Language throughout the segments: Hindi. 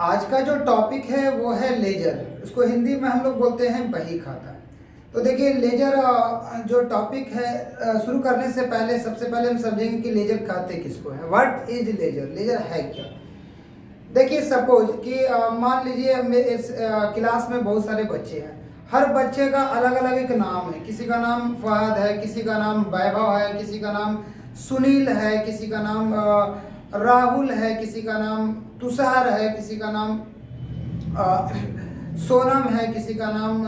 आज का जो टॉपिक है वो है लेजर। उसको हिंदी में हम लोग बोलते हैं बही खाता। तो देखिए लेजर जो टॉपिक है, शुरू करने से पहले सबसे पहले हम समझेंगे कि लेजर खाते किसको है। What is laser? लेजर है क्या? देखिए सपोज कि मान लीजिए मेरे इस क्लास में बहुत सारे बच्चे हैं। हर बच्चे का अलग अलग एक नाम है। किसी का नाम फहद है, किसी का नाम वैभव है, किसी का नाम सुनील है, किसी का नाम राहुल है, किसी का नाम तुषार है, किसी का नाम सोनम है, किसी का नाम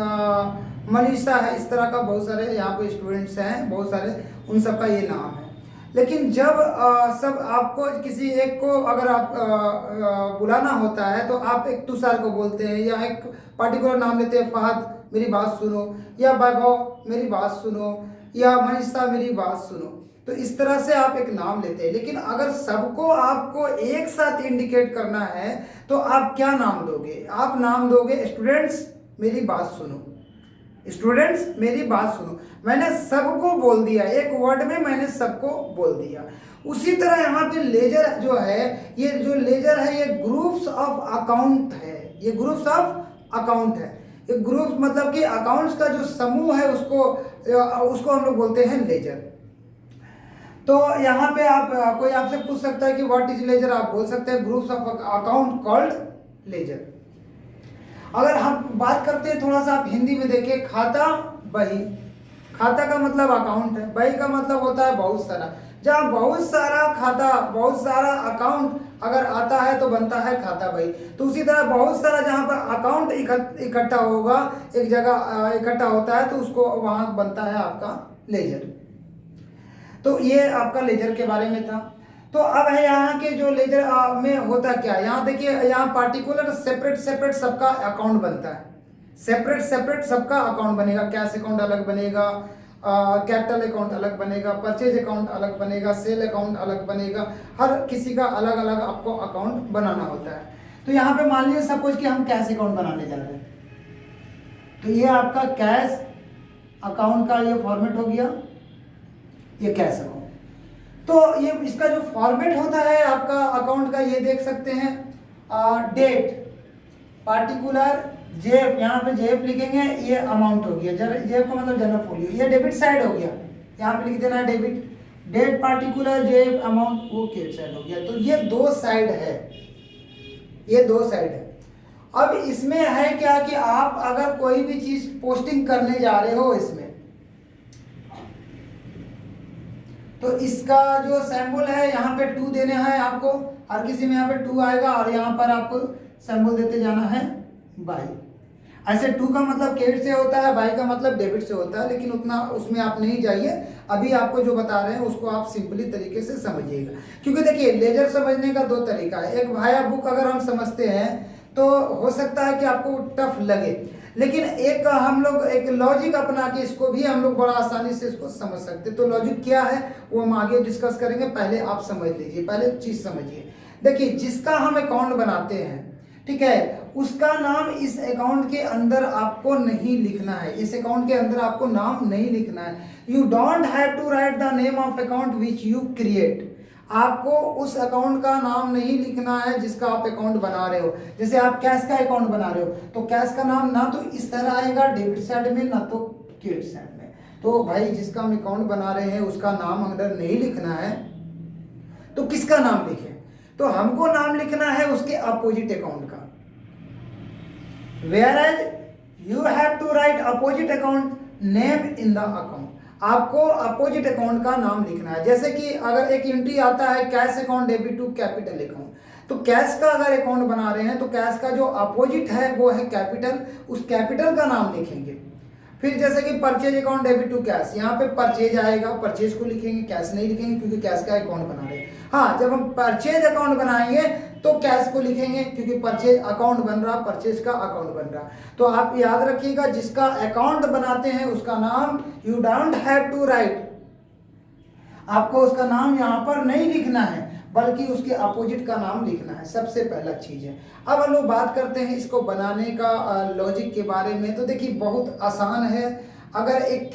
मनीषा है। इस तरह का बहुत सारे यहाँ पे स्टूडेंट्स हैं, बहुत सारे, उन सबका ये नाम है। लेकिन जब सब आपको किसी एक को अगर आप बुलाना होता है तो आप एक तुषार को बोलते हैं, या एक पर्टिकुलर नाम लेते हैं, फहद मेरी बात सुनो, या वैभव मेरी बात सुनो, या मनीषा मेरी बात सुनो। तो इस तरह से आप एक नाम लेते हैं। लेकिन अगर सबको आपको एक साथ इंडिकेट करना है तो आप क्या नाम दोगे? आप नाम दोगे स्टूडेंट्स मेरी बात सुनो। स्टूडेंट्स मेरी बात सुनो। मैंने सबको बोल दिया, एक वर्ड में मैंने सबको बोल दिया। उसी तरह यहाँ पे लेजर जो है, ये जो लेजर है ये ग्रुप्स ऑफ अकाउंट है। ये ग्रुप्स ऑफ अकाउंट है। ये ग्रुप मतलब कि अकाउंट्स का जो समूह है उसको हम लोग बोलते हैं लेजर। तो यहाँ पे आप कोई आपसे पूछ सकता है कि व्हाट इज लेजर, आप बोल सकते हैं groups of account called laser. अगर हम बात करते हैं थोड़ा सा, आप हिंदी में देखिए, खाता बही। खाता का मतलब अकाउंट है, बही का मतलब होता है बहुत सारा। जहाँ बहुत सारा खाता, बहुत सारा अकाउंट अगर आता है तो बनता है खाता बही। तो उसी तरह बहुत सारा जहाँ पर अकाउंट इकट्ठा होगा, एक जगह इकट्ठा होता है, तो उसको वहाँ बनता है आपका लेजर। तो ये आपका लेजर के बारे में था। तो अब है यहाँ के जो लेजर में होता क्या, यहाँ देखिए, यहाँ पार्टिकुलर सेपरेट सेपरेट सबका अकाउंट बनता है। सेपरेट सेपरेट सबका अकाउंट बनेगा। कैश अकाउंट अलग बनेगा, कैपिटल अकाउंट अलग बनेगा, परचेज अकाउंट अलग बनेगा, सेल अकाउंट अलग बनेगा। हर किसी का अलग अलग आपको अकाउंट बनाना होता है। तो यहाँ पे मान लीजिए सपोज कि हम कैश अकाउंट बनाने जा रहे हैं, तो ये आपका कैश अकाउंट का ये फॉर्मेट हो गया, ये कैश अकाउंट। तो ये इसका जो फॉर्मेट होता है आपका अकाउंट का, ये देख सकते हैं, डेट, पार्टिकुलर, जेफ, यहाँ पे जेफ लिखेंगे, ये अमाउंट हो गया, जेफ का मतलब जनरल फोलियो, ये डेबिट साइड हो गया, यहाँ पे लिख देना है debit, date particular J F amount, वो क्रेडिट साइड हो गया। तो ये दो साइड है, ये दो साइड है। अब इसमें है क्या कि आप अगर कोई भी चीज पोस्टिंग करने जा रहे हो इसमें, तो इसका जो सैंपल है यहाँ पे 2 देने हैं आपको, हर किसी में यहाँ पे 2 आएगा, और यहाँ पर आपको सैंपल देते जाना है बाई। ऐसे 2 का मतलब क्रेडिट से होता है, बाई का मतलब डेबिट से होता है, लेकिन उतना उसमें आप नहीं जाइए। अभी आपको जो बता रहे हैं उसको आप सिंपली तरीके से समझिएगा। क्योंकि देखिए लेजर समझने का 2 तरीका है। एक भाया बुक अगर हम समझते हैं तो हो सकता है कि आपको टफ लगे, लेकिन एक हम लोग एक लॉजिक अपना के इसको भी हम लोग बड़ा आसानी से इसको समझ सकते। तो लॉजिक क्या है वो हम आगे डिस्कस करेंगे, पहले आप समझ लीजिए, पहले चीज समझिए। देखिए जिसका हम अकाउंट बनाते हैं, ठीक है, उसका नाम इस अकाउंट के अंदर आपको नहीं लिखना है। इस अकाउंट के अंदर आपको नाम नहीं लिखना है। You don't have to write the name of account which you create. आपको उस अकाउंट का नाम नहीं लिखना है जिसका आप अकाउंट बना रहे हो। जैसे आप कैश का अकाउंट बना रहे हो तो कैश का नाम ना तो इस तरह आएगा डेबिट साइड में, ना तो क्रेडिट साइड में। तो भाई जिसका हम अकाउंट बना रहे हैं उसका नाम अगर नहीं लिखना है तो किसका नाम लिखें? तो हमको नाम लिखना है उसके अपोजिट अकाउंट का। Whereas you have to write opposite account name in the account. आपको अपोजिट अकाउंट का नाम लिखना है। जैसे कि अगर एक एंट्री आता है cash account debit to capital account, तो कैश का अगर अकाउंट बना रहे हैं तो कैश का जो अपोजिट है वो है कैपिटल, उस कैपिटल का नाम लिखेंगे। फिर जैसे कि purchase account debit to cash, यहाँ पे परचेज आएगा, परचेज को लिखेंगे, कैश नहीं लिखेंगे क्योंकि कैश का अकाउंट बना रहे हैं। हाँ, जब हम परचेज अकाउंट बनाएंगे तो कैश को लिखेंगे क्योंकि परचेज अकाउंट बन रहा, परचेज का अकाउंट बन रहा। तो आप याद रखिएगा जिसका अकाउंट बनाते हैं उसका नाम you don't have to write, आपको उसका नाम यहाँ पर नहीं लिखना है बल्कि उसके अपोजिट का नाम लिखना है। सबसे पहला चीज है। अब हम लोग बात करते हैं इसको बनाने का लॉजिक के बारे में। तो देखिए बहुत आसान है। अगर एक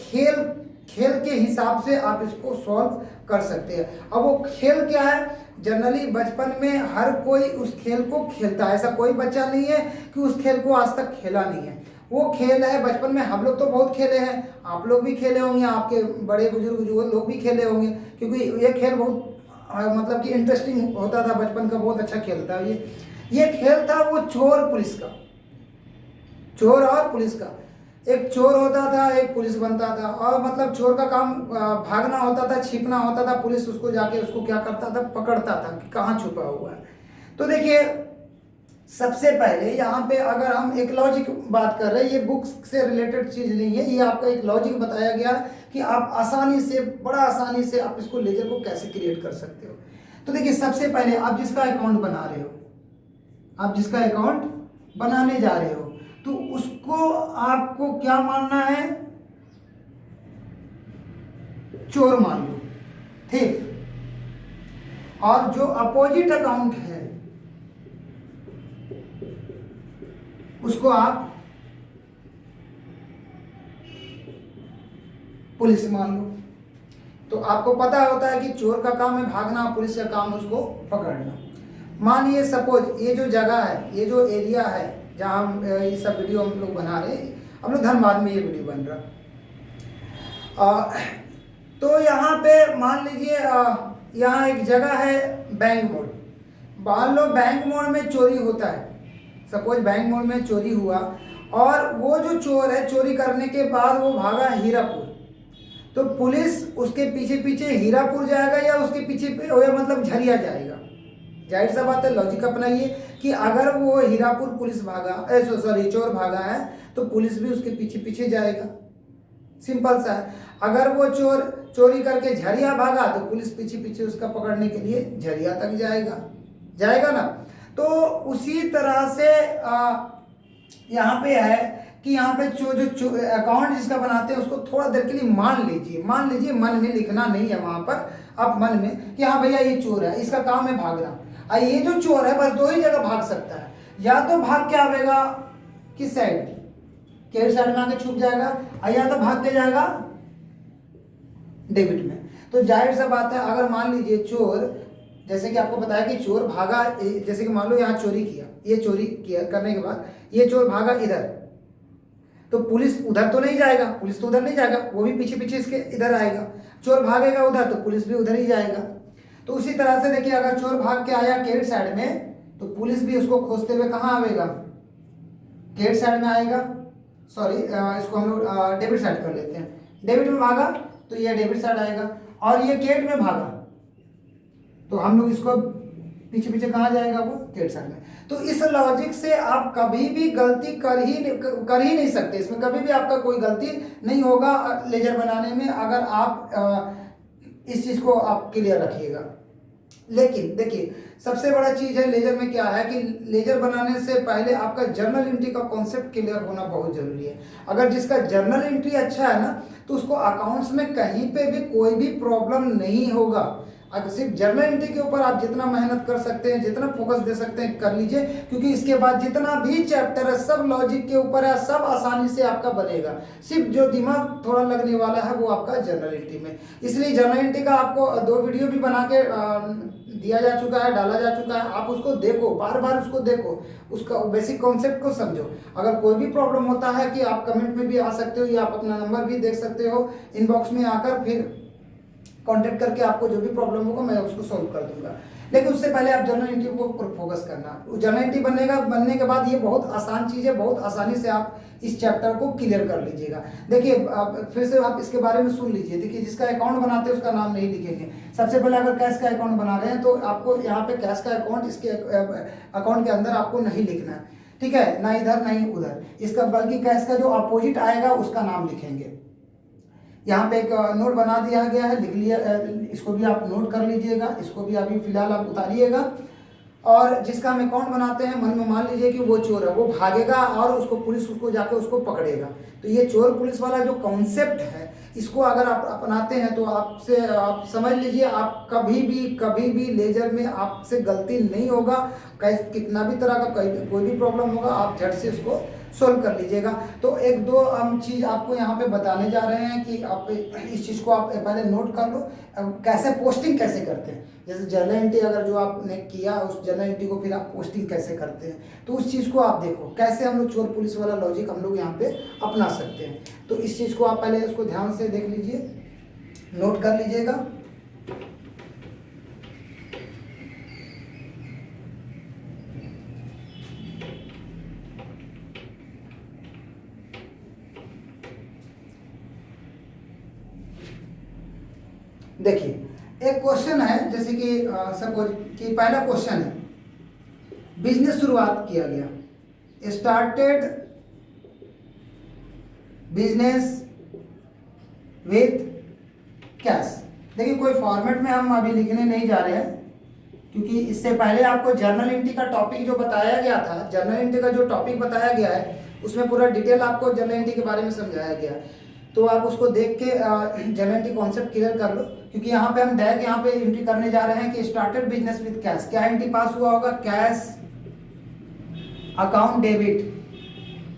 खेल के हिसाब से आप इसको सॉल्व कर सकते हैं। अब वो खेल क्या है, जनरली बचपन में हर कोई उस खेल को खेलता है, ऐसा कोई बच्चा नहीं है कि उस खेल को आज तक खेला नहीं है। वो खेल है बचपन में, हम लोग तो बहुत खेले हैं, आप लोग भी खेले होंगे, आपके बड़े बुजुर्ग जो लोग भी खेले होंगे, क्योंकि ये खेल बहुत मतलब कि इंटरेस्टिंग होता था, बचपन का बहुत अच्छा खेल था ये खेल था वो चोर पुलिस का, चोर और पुलिस का। एक चोर होता था, एक पुलिस बनता था, और मतलब चोर का काम भागना होता था, छिपना होता था, पुलिस उसको जाके उसको क्या करता था, पकड़ता था कि कहाँ छुपा हुआ है। तो देखिए सबसे पहले यहाँ पे अगर हम एक लॉजिक बात कर रहे हैं, ये बुक्स से रिलेटेड चीज़ नहीं है, ये आपका एक लॉजिक बताया गया कि आप आसानी से, बड़ा आसानी से आप इसको लेजर को कैसे क्रिएट कर सकते हो। तो देखिए सबसे पहले आप जिसका अकाउंट बना रहे हो, आप जिसका अकाउंट बनाने जा रहे हो, तो उसको आपको क्या मानना है, चोर मान लो, थिफ। और जो अपोजिट अकाउंट है उसको आप पुलिस मान लो। तो आपको पता होता है कि चोर का काम है भागना, पुलिस का काम उसको पकड़ना। मानिए सपोज ये जो जगह है, ये जो एरिया है जहाँ हम ये सब वीडियो हम लोग बना रहे हैं, हम लोग धनबाद में ये वीडियो बन रहा। तो यहाँ पे मान लीजिए यहाँ एक जगह है बैंक मोड़, मान लो बैंक मोड़ में चोरी होता है, सपोज बैंक मोड़ में चोरी हुआ, और वो जो चोर है चोरी करने के बाद वो भागा हीरापुर, तो पुलिस उसके पीछे पीछे हीरापुर जाएगा या उसके पीछे मतलब झरिया जाएगा। जाहिर सा बात है, लॉजिक अपनाइए कि अगर वो हीरापुर पुलिस भागा सॉरी चोर भागा है तो पुलिस भी उसके पीछे पीछे जाएगा, सिंपल सा है। अगर वो चोर चोरी करके झरिया भागा तो पुलिस पीछे पीछे उसका पकड़ने के लिए झरिया तक जाएगा ना। तो उसी तरह से यहाँ पे है कि यहाँ पे जो अकाउंट जिसका बनाते हैं उसको थोड़ा देर के लिए मान लीजिए, मन में लिखना नहीं है वहाँ पर, आप मन में कि हाँ भैया ये चोर है, इसका काम है भागना। ये जो चोर है बस दो ही जगह भाग सकता है, या तो भाग के आवेगा किस साइड, क्रेडिट साइड में आके छुप जाएगा, या तो भाग के जाएगा डेबिट में। तो जाहिर सा बात है, अगर मान लीजिए चोर, जैसे कि आपको बताया कि चोर भागा, जैसे कि मान लो यहाँ चोरी किया, ये चोरी किया करने के बाद ये चोर भागा इधर, तो पुलिस उधर तो नहीं जाएगा, पुलिस तो उधर नहीं जाएगा, वो भी पीछे पीछे इसके इधर आएगा। चोर भागेगा उधर तो पुलिस भी उधर ही जाएगा। तो उसी तरह से देखिए अगर चोर भाग के आया क्रेडिट साइड में तो पुलिस भी उसको खोजते हुए कहाँ आएगा, क्रेडिट साइड में आएगा, सॉरी इसको हम लोग डेबिट साइड कर लेते हैं। डेबिट में भागा तो ये डेबिट साइड आएगा, और ये क्रेडिट में भागा तो हम लोग इसको पीछे पीछे कहाँ जाएगा, वो क्रेडिट साइड में। तो इस लॉजिक से आप कभी भी गलती कर ही नहीं सकते, इसमें कभी भी आपका कोई गलती नहीं होगा लेजर बनाने में, अगर आप इस चीज़ को आप क्लियर रखिएगा। लेकिन देखिए सबसे बड़ा चीज़ है लेजर में क्या है कि लेजर बनाने से पहले आपका जर्नल एंट्री का कॉन्सेप्ट क्लियर होना बहुत ज़रूरी है। अगर जिसका जर्नल एंट्री अच्छा है ना तो उसको अकाउंट्स में कहीं पे भी कोई भी प्रॉब्लम नहीं होगा। अगर सिर्फ जर्नल एंट्री के ऊपर आप जितना मेहनत कर सकते हैं, जितना फोकस दे सकते हैं कर लीजिए, क्योंकि इसके बाद जितना भी चैप्टर है सब लॉजिक के ऊपर है, सब आसानी से आपका बनेगा। सिर्फ जो दिमाग थोड़ा लगने वाला है वो आपका जर्नल एंट्री में। इसलिए जर्नल एंट्री का आपको 2 वीडियो भी बना के दिया जा चुका है, डाला जा चुका है, आप उसको देखो, बार बार उसको देखो, उसका बेसिक कॉन्सेप्ट को समझो। अगर कोई भी प्रॉब्लम होता है कि आप कमेंट में भी आ सकते हो, या आप अपना नंबर भी देख सकते हो इनबॉक्स में आकर, फिर कांटेक्ट करके आपको जो भी प्रॉब्लम होगा मैं उसको सॉल्व कर दूंगा। लेकिन उससे पहले आप जर्नल एंट्री को फोकस करना। जर्नल एंट्री बनने के बाद ये बहुत आसान चीज़ है, बहुत आसानी से आप इस चैप्टर को क्लियर कर लीजिएगा। देखिए फिर से आप इसके बारे में सुन लीजिए। देखिए जिसका अकाउंट बनाते हैं उसका नाम नहीं लिखेंगे। सबसे पहले अगर कैश का अकाउंट बना रहे हैं तो आपको यहाँ पे कैश का अकाउंट इसके अकाउंट के अंदर आपको नहीं लिखना है, ठीक है, ना इधर ना ही उधर, इसका बल्कि कैश का जो अपोजिट आएगा उसका नाम लिखेंगे। यहाँ पे एक नोट बना दिया गया है, लिख लिया, इसको भी आप नोट कर लीजिएगा, इसको भी अभी फिलहाल आप उतारिएगा। और जिसका हम अकाउंट बनाते हैं मन में मान लीजिए कि वो चोर है, वो भागेगा और उसको पुलिस उसको जाके उसको पकड़ेगा। तो ये चोर पुलिस वाला जो कॉन्सेप्ट है इसको अगर आप अपनाते हैं तो आप समझ लीजिए आप कभी भी लेजर में आपसे गलती नहीं होगा। कितना भी तरह का कोई भी प्रॉब्लम होगा आप झट से उसको सोल्व कर लीजिएगा। तो एक दो हम चीज़ आपको यहाँ पे बताने जा रहे हैं कि आप इस चीज़ को आप पहले नोट कर लो। कैसे पोस्टिंग कैसे करते हैं, जैसे जर्नल एंट्री अगर जो आपने किया उस जर्नल एंट्री को फिर आप पोस्टिंग कैसे करते हैं, तो उस चीज़ को आप देखो कैसे हम लोग चोर पुलिस वाला लॉजिक हम लोग यहाँ पे अपना सकते हैं। तो इस चीज़ को आप पहले उसको ध्यान से देख लीजिए, नोट कर लीजिएगा। देखिए एक क्वेश्चन है, जैसे कि सपोज कि पहला क्वेश्चन है, बिजनेस शुरुआत किया गया, स्टार्टेड बिजनेस विथ कैश। देखिए कोई फॉर्मेट में हम अभी लिखने नहीं जा रहे हैं, क्योंकि इससे पहले आपको जर्नल एंट्री का टॉपिक जो बताया गया था, जर्नल एंट्री का जो टॉपिक बताया गया है उसमें पूरा डिटेल आपको जर्नल एंट्री के बारे में समझाया गया। तो आप उसको देख के जर्नल एंट्री कॉन्सेप्ट क्लियर कर लो, क्योंकि यहाँ पे हम डायरेक्ट यहाँ पे एंट्री करने जा रहे हैं कि स्टार्टेड बिजनेस विद कैश। क्या एंट्री पास हुआ होगा, cash account debit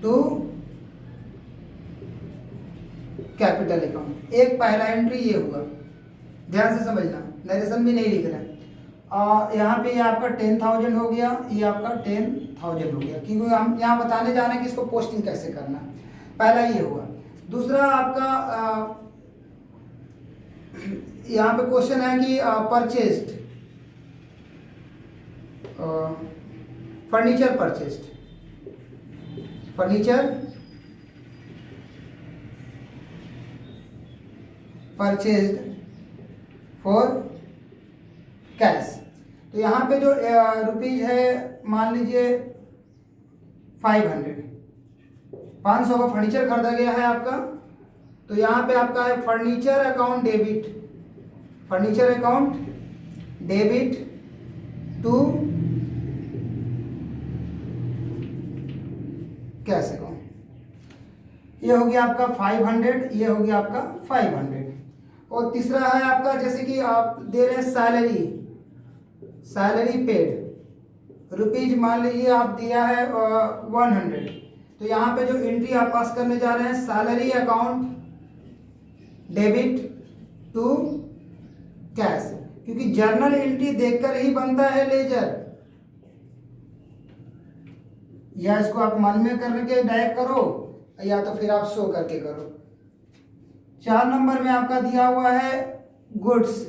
to capital account. एक पहला एंट्री ये हुआ, ध्यान से समझना, नरेशन भी नहीं लिख रहे हैं। यहाँ पे ये आपका 10,000 हो गया, ये आपका 10,000 हो गया, क्योंकि हम यहाँ बताने जा रहे हैं कि इसको पोस्टिंग कैसे करना है। पहला ये हुआ। दूसरा आपका यहाँ पे क्वेश्चन है कि purchased, furniture purchased, furniture purchased for cash. तो यहाँ पे जो रुपीज है मान लीजिए 500 का फर्नीचर खरीदा गया है आपका। तो यहाँ पे आपका है furniture account debit, furniture account debit to cash account. ये हो गया आपका 500, ये हो गया आपका 500। और तीसरा है आपका, जैसे कि आप दे रहे हैं सैलरी, सैलरी पेड रुपीज मान लीजिए आप दिया है 100। तो यहाँ पे जो एंट्री आप पास करने जा रहे हैं, salary account debit to cash, क्योंकि जर्नल एंट्री देखकर ही बनता है लेजर। या इसको आप मन में करके डायरेक्ट करो, या तो फिर आप शो करके करो। 4 नंबर में आपका दिया हुआ है goods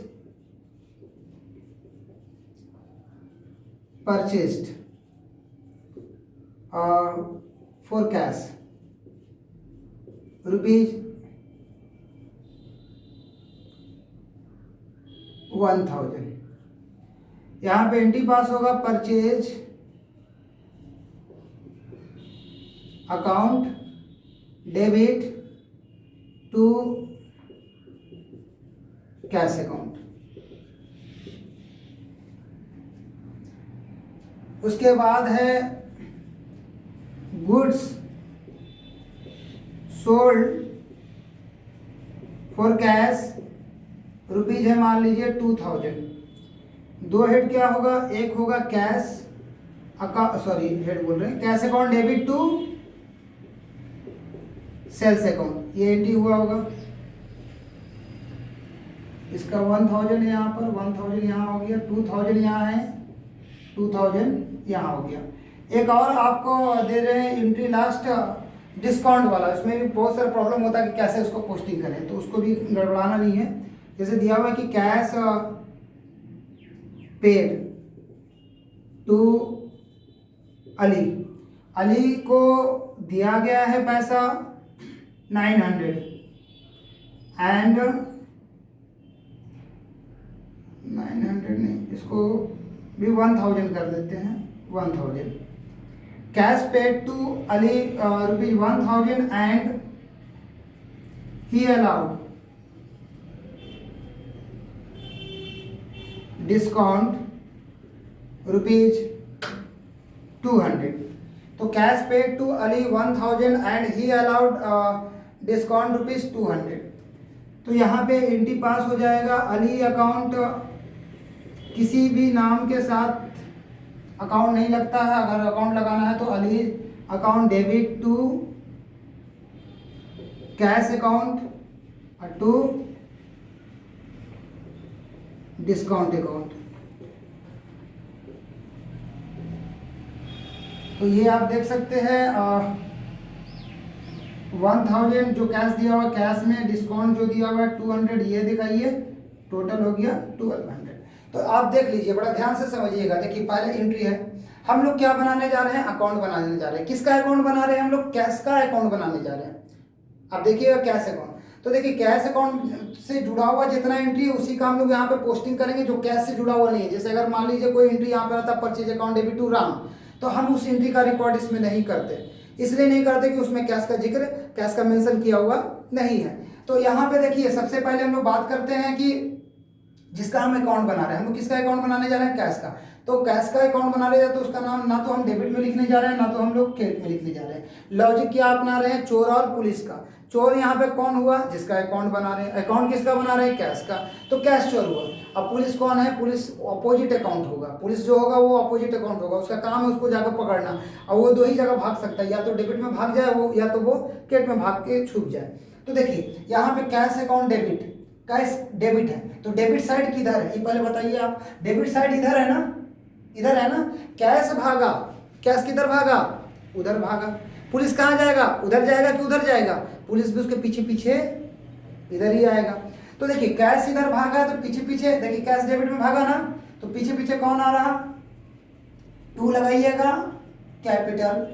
purchased for cash rupees 1000। यहाँ पे एंट्री पास होगा purchase account debit to cash account. उसके बाद है goods sold for cash rupees है मान लीजिए 2000। 2 हेड क्या होगा, एक होगा कैश अकाउंट, सॉरी हेड बोल रहे हैं, cash account debit to sales account. ये एंट्री हुआ होगा, इसका 1000 यहाँ पर, 1000 यहाँ हो गया, 2000 यहाँ है, 2000 यहाँ हो गया। एक और आपको दे रहे हैं एंट्री लास्ट डिस्काउंट वाला, इसमें भी बहुत सारा प्रॉब्लम होता है कि कैसे उसको पोस्टिंग करें, तो उसको भी गड़बड़ाना नहीं है। जैसे दिया हुआ है कि cash paid to Ali, Ali को दिया गया है पैसा 900 एंड 900 नहीं, इसको भी 1000 कर देते हैं, 1000। Cash paid to Ali rupees 1000 and he allowed discount rupees 200। तो cash paid to Ali 1000 and he allowed discount rupees 200। तो यहाँ पे एंट्री पास हो जाएगा। अली अकाउंट किसी भी नाम के साथ अकाउंट नहीं लगता है, अगर अकाउंट लगाना है तो Ali account debit to cash account to discount account. तो ये आप देख सकते हैं 1000 जो कैश दिया हुआ, कैश में डिस्काउंट जो दिया हुआ है 200, ये दिखाइए, टोटल हो गया 1200। तो आप देख लीजिए, बड़ा ध्यान से समझिएगा। देखिए पहले एंट्री है, हम लोग क्या बनाने जा रहे हैं, अकाउंट बनाने जा रहे हैं। किसका अकाउंट बना रहे हैं हम लोग, कैश का अकाउंट बनाने जा रहे हैं। अब देखिएगा कैश अकाउंट, तो देखिए कैश अकाउंट से जुड़ा हुआ जितना एंट्री है उसी का हम लोग यहाँ पे पोस्टिंग करेंगे, जो कैश से जुड़ा हुआ नहीं है। जैसे अगर मान लीजिए कोई एंट्री यहाँ पे आता purchase account debit to Ram, तो हम उस एंट्री का रिकॉर्ड इसमें नहीं करते। इसलिए नहीं करते कि उसमें कैश का जिक्र, कैश का मेंशन किया हुआ नहीं है। तो यहाँ पे देखिए सबसे पहले हम लोग बात करते हैं कि जिसका हम अकाउंट बना रहे हैं, हम लोग किसका अकाउंट बनाने जा रहे हैं, कैश का। तो कैश का अकाउंट बना रहे हैं तो उसका नाम ना तो हम डेबिट में लिखने जा रहे हैं, ना तो हम लोग क्रेडिट में लिखने जा रहे हैं। लॉजिक क्या अपना रहे हैं, चोर और पुलिस का। चोर यहाँ पे कौन हुआ, जिसका अकाउंट बना रहे हैं। अकाउंट किसका बना रहे हैं, कैश का, तो कैश चोर हुआ। अब पुलिस कौन है, पुलिस अपोजिट अकाउंट होगा। पुलिस जो होगा वो अपोजिट अकाउंट होगा, उसका काम है उसको जाकर पकड़ना। और वो दो ही जगह भाग सकता है, या तो डेबिट में भाग जाए वो, या तो वो क्रेडिट में भाग के छुप जाए। तो देखिए यहाँ पे cash account debit, cash debit है, तो डेबिट साइड किधर है ये पहले बताइए आप। डेबिट साइड इधर है ना, इधर है ना। कैश भागा, कैश किधर भागा, उधर भागा। पुलिस कहाँ जाएगा, उधर जाएगा कि उधर जाएगा, पुलिस भी उसके पीछे पीछे इधर ही आएगा। तो देखिए कैश इधर भागा तो पीछे पीछे, देखिए कैश डेबिट में भागा ना, तो पीछे पीछे कौन आ रहा, 2 लगाइएगा, कैपिटल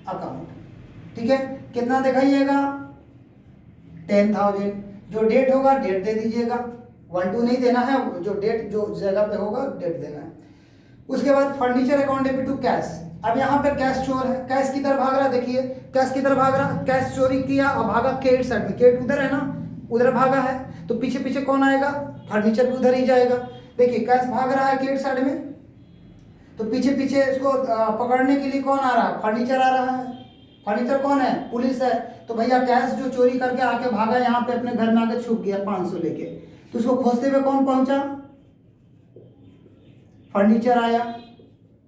अकाउंट। ठीक है, कितना दिखाइएगा, 10,000। जो डेट होगा डेट दे दीजिएगा, 1-2 नहीं देना है, जो डेट जो जगह पे होगा डेट देना है। उसके बाद furniture account debit to cash. अब यहाँ पे कैश चोर है, कैश किधर भाग रहा, देखिए कैश किधर भाग रहा, कैश चोरी किया और भागा क्रेडिट साइड में, क्रेडिट उधर है ना, उधर भागा है, तो पीछे पीछे कौन आएगा, फर्नीचर भी उधर ही जाएगा। देखिए कैश भाग रहा है क्रेडिट साइड में, तो पीछे पीछे इसको पकड़ने के लिए कौन आ रहा है, फर्नीचर आ रहा है। फर्नीचर कौन है, पुलिस है। तो भैया कैश जो चोरी करके आके भागा यहाँ पे अपने घर में आके छुप गया 500 लेके, तो उसको खोजते हुए कौन पहुंचा, फर्नीचर आया।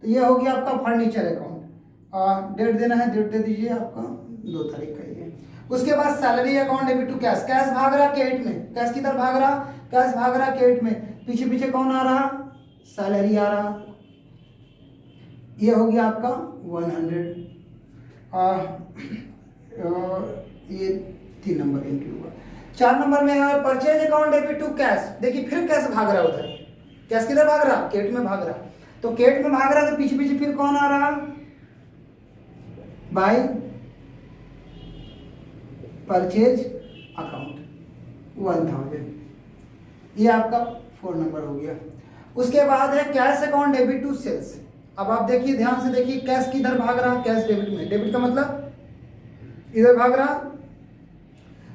तो ये हो गया आपका फर्नीचर अकाउंट। डेट देना है, डेट दे दीजिए आपका 2 तारीख का ये। उसके बाद salary account debit to cash. Cash भाग रहा क्रेडिट में, कैश किधर भाग रहा, कैश भाग रहा क्रेडिट में, पीछे पीछे कौन आ रहा, सैलरी आ रहा। ये हो गया आपका 100। ये 3 नंबर एंट्री हुआ। 4 नंबर में है purchase account debit to cash. देखिए फिर कैश भाग रहा उधर, कैश किधर भाग रहा, क्रेडिट में भाग रहा। तो क्रेडिट में भाग रहा तो पीछे पीछे फिर कौन आ रहा, बाय परचेज अकाउंट 1000। ये आपका 4 नंबर हो गया। उसके बाद है cash account debit to sales. अब आप देखिए ध्यान से देखिए, कैश किधर भाग रहा, कैश डेबिट में, डेबिट का मतलब इधर भाग रहा,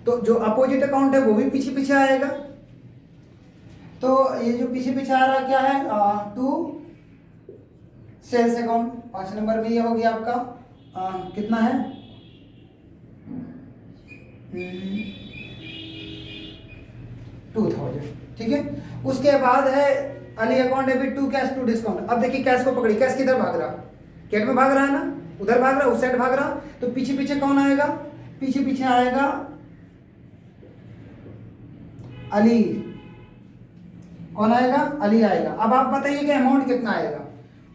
तो जो अपोजिट अकाउंट है वो भी पीछे पीछे आएगा। तो ये जो पीछे पीछे आ रहा क्या है, टू सेल्स अकाउंट। 5 नंबर में ये हो गया आपका कितना है, 2000। ठीक है, उसके बाद है Ali account debit to cash to discount. अब देखिए कैश को पकड़ी, कैश किधर भाग रहा, क्रेडिट में भाग रहा है ना, उधर भाग रहा, उस साइड भाग रहा, तो पीछे पीछे कौन आएगा, पीछे पीछे आएगा अली। कौन आएगा, अली आएगा। अब आप बताइए कि अमाउंट कितना आएगा,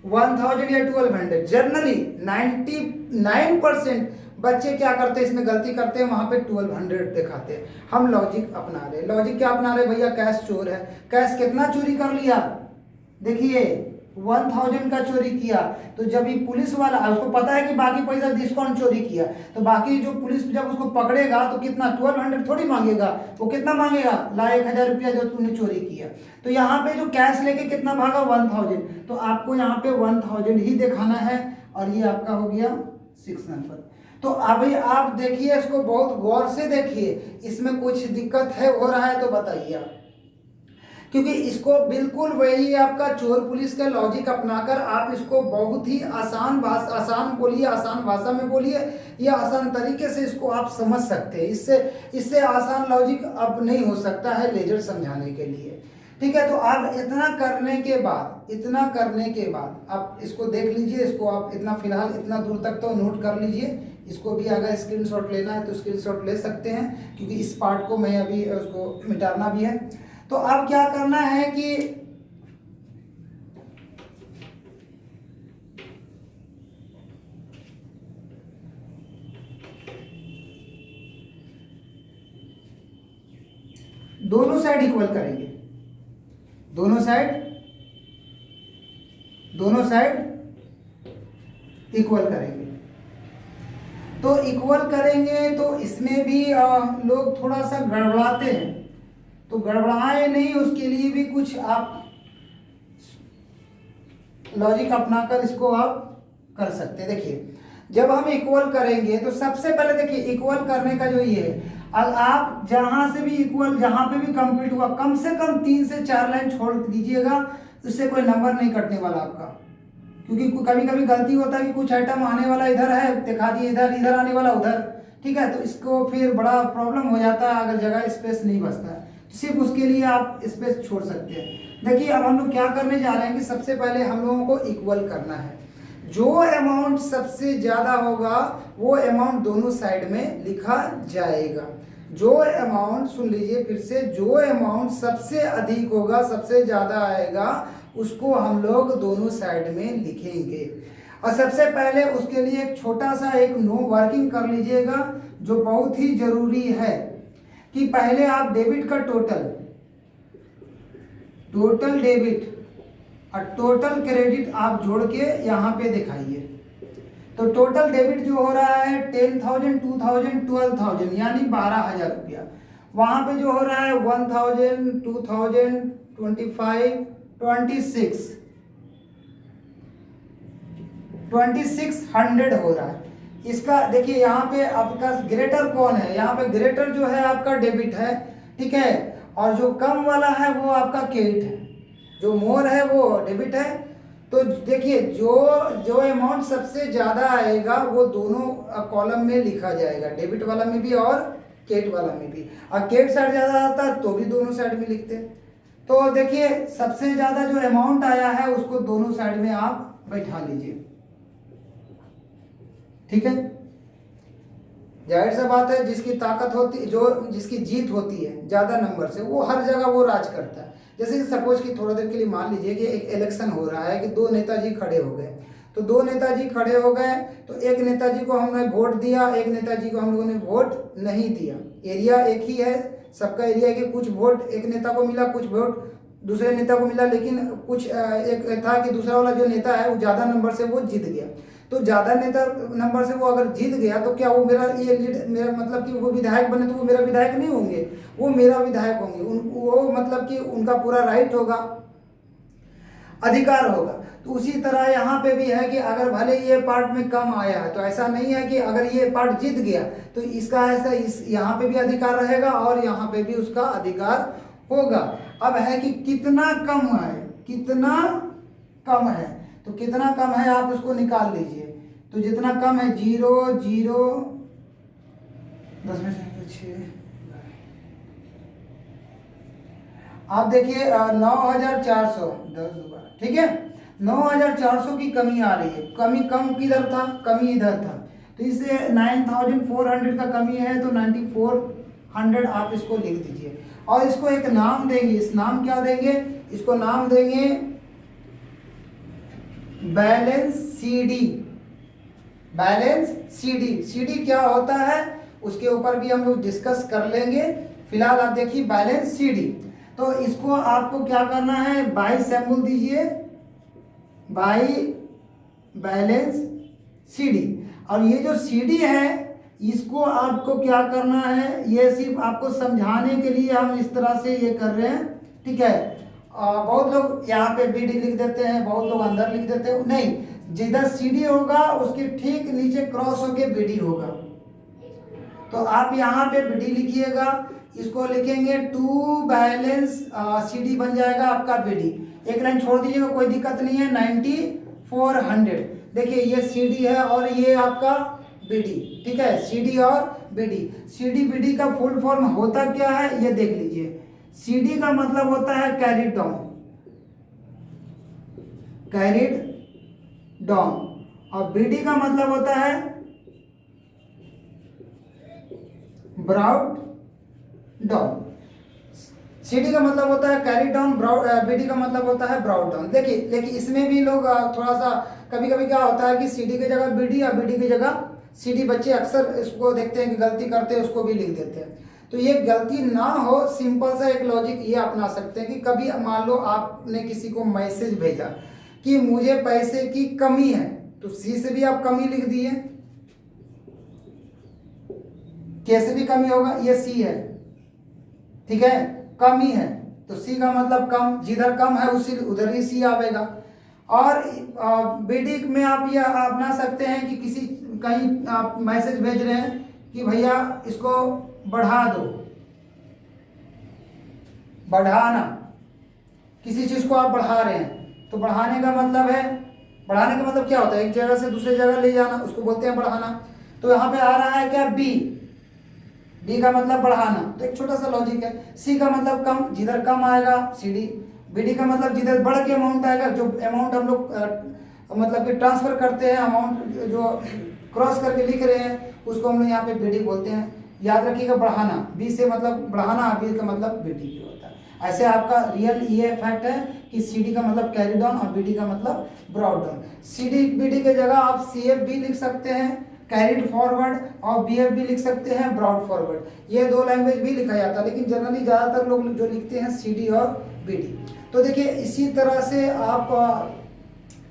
1000 या 1200। जनरली 99% बच्चे क्या करते हैं, इसमें गलती करते हैं, वहां पे 1200 दिखाते हैं। हम लॉजिक अपना रहे, लॉजिक क्या अपना रहे भैया, कैश चोर है, कैश कितना चोरी कर लिया, देखिए 1000 का चोरी किया। तो जब ये पुलिस वाला, उसको पता है कि बाकी पैसा डिस्काउंट चोरी किया, तो बाकी जो पुलिस जब उसको पकड़ेगा तो कितना 1200 थोड़ी मांगेगा, वो कितना मांगेगा, ला 1000 रुपया जो तूने चोरी किया। तो यहाँ पे जो कैश लेके कितना भागा, 1000। तो आपको यहाँ पे 1000 ही दिखाना है, और ये आपका हो गया 6 नंबर। तो अभी आप देखिए, इसको बहुत गौर से देखिए, इसमें कुछ दिक्कत है हो रहा है तो बताइए आप, क्योंकि इसको बिल्कुल वही आपका चोर पुलिस का लॉजिक अपनाकर आप इसको बहुत ही आसान भाषा में बोलिए, या आसान तरीके से इसको आप समझ सकते हैं। इससे आसान लॉजिक अब नहीं हो सकता है लेजर समझाने के लिए। ठीक है, तो आप इतना करने के बाद आप इसको देख लीजिए, इसको आप इतना फिलहाल इतना दूर तक तो नोट कर लीजिए। इसको भी अगर स्क्रीनशॉट लेना है तो स्क्रीनशॉट ले सकते हैं, क्योंकि इस पार्ट को मैं अभी उसको मिटाना भी है। तो अब क्या करना है कि दोनों साइड इक्वल करेंगे, दोनों साइड इक्वल करेंगे। तो इक्वल करेंगे तो इसमें भी लोग थोड़ा सा गड़बड़ाते हैं, तो गड़बड़ाए नहीं, उसके लिए भी कुछ आप लॉजिक अपनाकर इसको आप कर सकते हैं। देखिए, जब हम इक्वल करेंगे तो सबसे पहले देखिए इक्वल करने का जो ये है, आप जहां से भी इक्वल, जहां पे भी कंप्लीट हुआ, कम से कम 3 से 4 लाइन छोड़ दीजिएगा, उससे कोई नंबर नहीं कटने वाला आपका। क्योंकि कभी कभी गलती होता है कि कुछ आइटम आने वाला इधर है, दिखा दिए इधर, इधर आने वाला उधर, ठीक है, तो इसको फिर बड़ा प्रॉब्लम हो जाता है अगर जगह स्पेस नहीं बचता है। सिर्फ उसके लिए आप स्पेस छोड़ सकते हैं। देखिए, अब हम लोग क्या करने जा रहे हैं कि सबसे पहले हम लोगों को इक्वल करना है। जो अमाउंट सबसे ज़्यादा होगा वो अमाउंट दोनों साइड में लिखा जाएगा। जो अमाउंट, सुन लीजिए फिर से, जो अमाउंट सबसे अधिक होगा, सबसे ज़्यादा आएगा, उसको हम लोग दोनों साइड में लिखेंगे। और सबसे पहले उसके लिए एक छोटा सा एक नो वर्किंग कर लीजिएगा, जो बहुत ही ज़रूरी है कि पहले आप डेबिट का टोटल डेबिट और टोटल क्रेडिट आप जोड़ के यहाँ पे दिखाइए। तो टोटल डेबिट जो हो रहा है 10,000, 2,000, 12,000 यानी 12,000 रुपया। वहाँ पे जो हो रहा है 1,000, 2,000, 25, 2600 हो रहा है। इसका देखिए, यहाँ पे आपका ग्रेटर कौन है, यहाँ पे ग्रेटर जो है आपका डेबिट है, ठीक है, और जो कम वाला है वो आपका क्रेडिट है, जो मोर है वो डेबिट है। तो देखिए, जो अमाउंट सबसे ज़्यादा आएगा वो दोनों कॉलम में लिखा जाएगा, डेबिट वाला में भी और क्रेडिट वाला में भी। और क्रेडिट साइड ज़्यादा आता है तो भी दोनों साइड में लिखते हैं। तो देखिए, सबसे ज़्यादा जो अमाउंट आया है उसको दोनों साइड में आप बैठा लीजिए, ठीक है। जाहिर सा बात है, जिसकी ताकत होती, जिसकी जीत होती है ज़्यादा नंबर से, वो हर जगह वो राज करता है। जैसे कि सपोज कि थोड़ा देर के लिए मान लीजिए कि एक इलेक्शन हो रहा है कि 2 नेताजी खड़े हो गए। तो 2 नेताजी खड़े हो गए, तो एक नेताजी को हमने वोट दिया, एक नेताजी को हम लोगों ने वोट नहीं दिया। एरिया एक ही है, सबका एरिया के कुछ वोट एक नेता को मिला, कुछ वोट दूसरे नेता को मिला, लेकिन कुछ एक था कि दूसरा वाला जो नेता है वो ज़्यादा नंबर से वो जीत गया। तो ज़्यादा नेता नंबर से वो अगर जीत गया तो क्या वो मेरा ये लीड, मेरा मतलब कि वो विधायक बने तो वो मेरा विधायक नहीं होंगे, वो मेरा विधायक होंगे। वो मतलब कि उनका पूरा राइट होगा, अधिकार होगा। तो उसी तरह यहाँ पे भी है कि अगर भले ये पार्ट में कम आया है तो ऐसा नहीं है कि अगर ये पार्ट जीत गया तो इसका ऐसा यहाँ पे भी अधिकार रहेगा और यहाँ पे भी उसका अधिकार होगा। अब है कि कितना कम है, कितना कम है, तो कितना कम है आप उसको निकाल लीजिए। तो जितना कम है 0, 0, 10 में से 6, आप देखिए 9,400, 10 दोबारा, ठीक है, 9,400 की कमी आ रही है। कम किधर था, कमी इधर था, तो इससे 9,400 का कमी है, तो 9,400 आप इसको लिख दीजिए। और इसको एक नाम देंगे, इस नाम क्या देंगे, इसको नाम देंगे balance CD. Balance CD, CD क्या होता है उसके ऊपर भी हम लोग डिस्कस कर लेंगे। फिलहाल आप देखिए बैलेंस सीडी। तो इसको आपको क्या करना है, बाई सिंबल दीजिए, बाई बैलेंस सीडी। और ये जो सीडी है इसको आपको क्या करना है, ये सिर्फ आपको समझाने के लिए हम इस तरह से ये कर रहे हैं, ठीक है। बहुत लोग यहाँ पे बीडी लिख देते हैं, बहुत लोग अंदर लिख देते हैं, नहीं, जिधर सीडी होगा उसके ठीक नीचे क्रॉस होके बीडी होगा। तो आप यहाँ पे बीडी लिखिएगा, इसको लिखेंगे टू बैलेंस सीडी बन जाएगा आपका बीडी। एक लाइन छोड़ दीजिएगा, कोई दिक्कत नहीं है। 9,400 देखिए ये सीडी है और ये आपका बीडी, ठीक है, सीडी और बीडी। सीडी बीडी का फुल फॉर्म होता क्या है ये देख लीजिए। CD का मतलब होता है कैरिड डाउन, कैरिड डाउन, और BD का मतलब होता है ब्राउट डाउन। CD का मतलब होता है कैरी डाउन, BD का मतलब होता है ब्राउट डाउन। देखिए लेकिन इसमें भी लोग थोड़ा सा कभी कभी क्या होता है कि CD की जगह BD या BD की जगह CD, बच्चे अक्सर इसको देखते हैं कि गलती करते हैं, उसको भी लिख देते हैं। तो ये गलती ना हो, सिंपल सा एक लॉजिक ये अपना सकते हैं कि कभी मान लो आपने किसी को मैसेज भेजा कि मुझे पैसे की कमी है, तो C से भी आप कमी लिख दिए, कैसे भी कमी होगा, ये C है, ठीक है, कमी है तो C का मतलब कम, जिधर कम है उसी उधर ही C आवेगा। और BD में आप यह अपना सकते हैं कि किसी कहीं आप मैसेज भेज रहे हैं कि भैया इसको बढ़ा दो, बढ़ाना, किसी चीज को आप बढ़ा रहे हैं तो बढ़ाने का मतलब है, बढ़ाने का मतलब क्या होता है, एक जगह से दूसरी जगह ले जाना, उसको बोलते हैं बढ़ाना। तो यहाँ पे आ रहा है क्या B का मतलब बढ़ाना, तो एक छोटा सा लॉजिक है। C का मतलब कम, जिधर कम आएगा CD। BD का मतलब जिधर बढ़ के अमाउंट आएगा, जो अमाउंट हम लोग मतलब कि ट्रांसफर करते हैं, अमाउंट जो क्रॉस करके लिख रहे हैं उसको हम लोग यहाँ पे BD बोलते हैं। याद रखिएगा बढ़ाना, B से मतलब बढ़ाना, B का मतलब BD भी होता है। ऐसे आपका रियल ये फैक्ट है कि CD का मतलब कैरी डाउन और BD का मतलब ब्रॉड डाउन। CD BD के जगह आप CF भी लिख सकते हैं, कैरिड फॉरवर्ड, और BF भी लिख सकते हैं, ब्रॉड फॉरवर्ड। ये दो लैंग्वेज भी लिखा जाता है, लेकिन जनरली ज़्यादातर लोग जो लिखते हैं CD और BD। तो देखिए इसी तरह से आप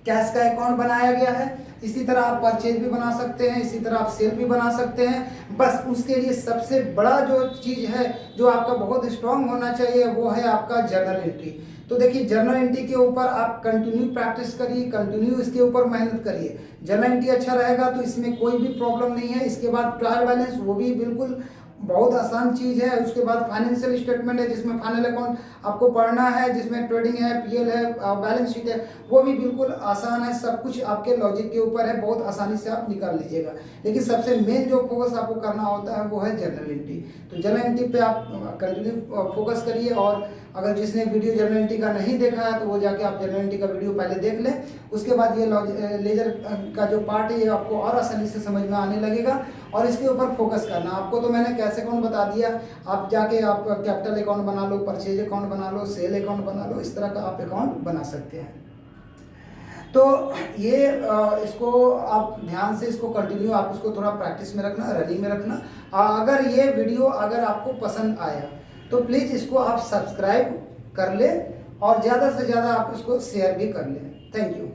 कैश का अकाउंट बनाया गया है, इसी तरह आप परचेज भी बना सकते हैं, इसी तरह आप सेल भी बना सकते हैं। बस उसके लिए सबसे बड़ा जो चीज़ है, जो आपका बहुत स्ट्रांग होना चाहिए, वो है आपका जर्नल एंट्री। तो देखिए जर्नल एंट्री के ऊपर आप कंटिन्यू प्रैक्टिस करिए, कंटिन्यू इसके ऊपर मेहनत करिए। जर्नल एंट्री अच्छा रहेगा तो इसमें कोई भी प्रॉब्लम नहीं है। इसके बाद ट्रायल बैलेंस, वो भी बिल्कुल बहुत आसान चीज़ है। उसके बाद फाइनेंशियल स्टेटमेंट है, जिसमें फाइनल अकाउंट आपको पढ़ना है, जिसमें ट्रेडिंग है, PL है, बैलेंस शीट है, वो भी बिल्कुल आसान है। सब कुछ आपके लॉजिक के ऊपर है, बहुत आसानी से आप निकाल लीजिएगा। लेकिन सबसे मेन जो फोकस आपको करना होता है वो है जर्नल एंट्री। तो जर्नल एंट्री पे आप कंटिन्यू फोकस करिए। और अगर जिसने वीडियो जर्नल एंट्री का नहीं देखा है तो वो जाके आप जर्नल एंट्री का वीडियो पहले देख लें। उसके बाद ये लेजर का जो पार्ट है ये आपको और आसानी से समझ में आने लगेगा, और इसके ऊपर फोकस करना। आपको तो मैंने कैश अकाउंट बता दिया, आप जाके आप कैपिटल अकाउंट बना लो, परचेज अकाउंट बना लो, सेल अकाउंट बना लो, इस तरह का आप अकाउंट बना सकते हैं। तो ये इसको आप ध्यान से इसको कंटिन्यू आप इसको थोड़ा प्रैक्टिस में रखना, रनिंग में रखना। अगर ये वीडियो अगर आपको पसंद आया तो प्लीज़ इसको आप सब्सक्राइब कर ले, और ज़्यादा से ज़्यादा आप इसको शेयर भी कर लें। Thank you.